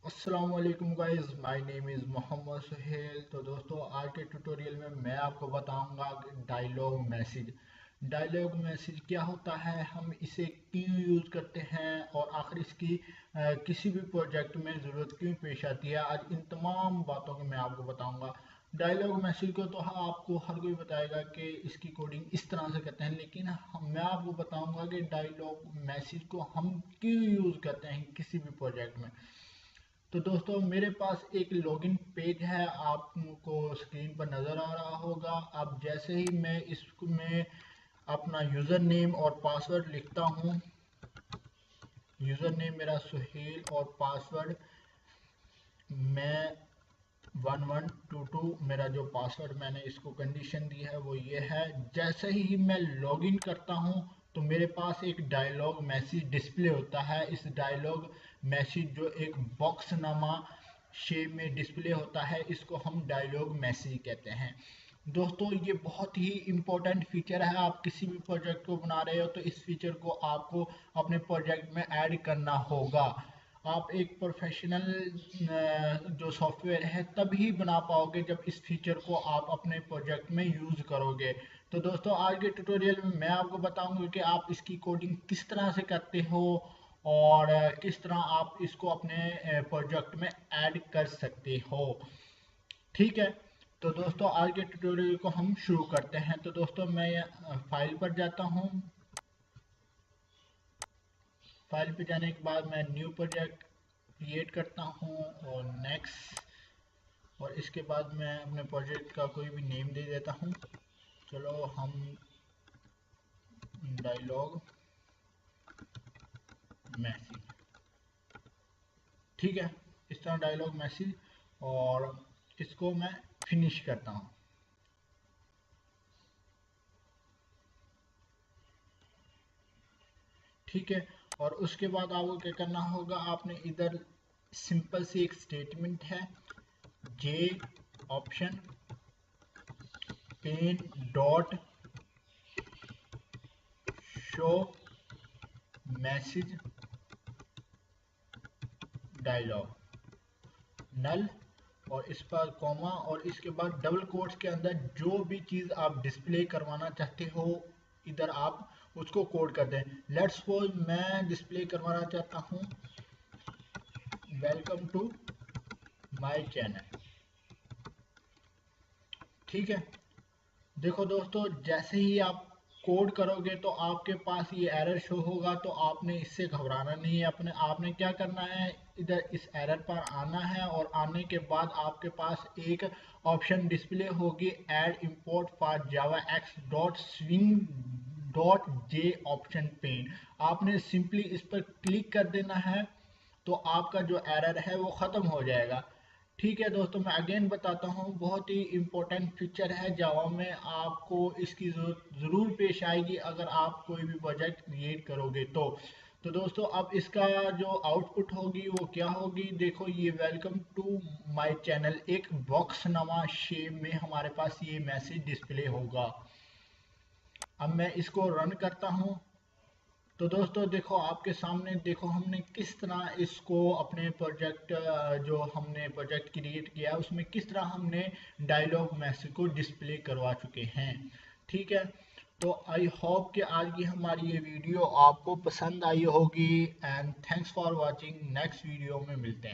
अस्सलामुअलैकुम guys, my name is Mohammed Suhail. तो दोस्तों, आज के ट्यूटोरियल में मैं आपको बताऊंगा डायलॉग मैसेज। डायलॉग मैसेज क्या होता है, हम इसे क्यों यूज़ करते हैं और आखिर इसकी किसी भी प्रोजेक्ट में ज़रूरत क्यों पेश आती है। आज इन तमाम बातों को मैं आपको बताऊंगा। डायलॉग मैसेज को तो आपको हर कोई बताएगा कि इसकी कोडिंग इस तरह से करते हैं, लेकिन मैं आपको बताऊंगा कि डायलॉग मैसेज को हम क्यों यूज़ करते हैं किसी भी प्रोजेक्ट में। तो दोस्तों, मेरे पास एक लॉगिन पेज है, आपको स्क्रीन पर नज़र आ रहा होगा। अब जैसे ही मैं इसमें अपना यूज़र नेम और पासवर्ड लिखता हूँ, यूज़र नेम मेरा सुहेल और पासवर्ड मैं 1122, मेरा जो पासवर्ड मैंने इसको कंडीशन दी है वो ये है। जैसे ही मैं लॉगिन करता हूँ तो मेरे पास एक डायलॉग मैसेज डिस्प्ले होता है। इस डायलॉग मैसेज जो एक बॉक्स नामा शेप में डिस्प्ले होता है, इसको हम डायलॉग मैसेज कहते हैं। दोस्तों, ये बहुत ही इम्पोर्टेंट फीचर है। आप किसी भी प्रोजेक्ट को बना रहे हो तो इस फीचर को आपको अपने प्रोजेक्ट में ऐड करना होगा। आप एक प्रोफेशनल जो सॉफ्टवेयर है तभी बना पाओगे जब इस फीचर को आप अपने प्रोजेक्ट में यूज़ करोगे। तो दोस्तों, आज के ट्यूटोरियल में मैं आपको बताऊंगा कि आप इसकी कोडिंग किस तरह से करते हो और किस तरह आप इसको अपने प्रोजेक्ट में ऐड कर सकते हो। ठीक है, तो दोस्तों, आज के ट्यूटोरियल को हम शुरू करते हैं। तो दोस्तों, मैं फाइल पर जाता हूँ। फाइल पे जाने के बाद मैं न्यू प्रोजेक्ट क्रिएट करता हूँ और नेक्स्ट, और इसके बाद मैं अपने प्रोजेक्ट का कोई भी नेम दे देता हूँ। चलो, हम डायलॉग मैसेज, ठीक है, इस तरह डायलॉग मैसेज, और इसको मैं फिनिश करता हूँ। ठीक है, और उसके बाद आपको क्या करना होगा, आपने इधर सिंपल सी एक स्टेटमेंट है, J option pane dot show message dialog null, और इस पर कॉमा, और इसके बाद डबल कोट्स के अंदर जो भी चीज़ आप डिस्प्ले करवाना चाहते हो इधर आप उसको कोड कर दें। लेट्स सपोज मैं डिस्प्ले करवाना चाहता हूँ वेलकम टू माय चैनल। ठीक है, देखो दोस्तों, जैसे ही आप कोड करोगे तो आपके पास ये एरर शो होगा, तो आपने इससे घबराना नहीं है। अपने आपने क्या करना है, इधर इस एरर पर आना है, और आने के बाद आपके पास एक ऑप्शन डिस्प्ले होगी, add import for Java x dot swing dot J option pen. आपने सिंपली इस पर क्लिक कर देना है, तो आपका जो एरर है वो ख़त्म हो जाएगा। ठीक है दोस्तों, मैं अगेन बताता हूँ, बहुत ही इम्पोर्टेंट फीचर है जावा में, आपको इसकी ज़रूरत ज़रूर पेश आएगी अगर आप कोई भी प्रोजेक्ट क्रिएट करोगे तो दोस्तों, अब इसका जो आउटपुट होगी वो क्या होगी, देखो, ये वेलकम टू माय चैनल एक बॉक्स नमा शेप में हमारे पास ये मैसेज डिस्प्ले होगा। अब मैं इसको रन करता हूँ। तो दोस्तों, देखो, आपके सामने देखो हमने किस तरह इसको अपने प्रोजेक्ट, जो हमने प्रोजेक्ट क्रिएट किया है उसमें किस तरह हमने डायलॉग मैसेज को डिस्प्ले करवा चुके हैं। ठीक है, तो आई होप कि आज की हमारी ये वीडियो आपको पसंद आई होगी, and thanks for watching. Next video में मिलते हैं।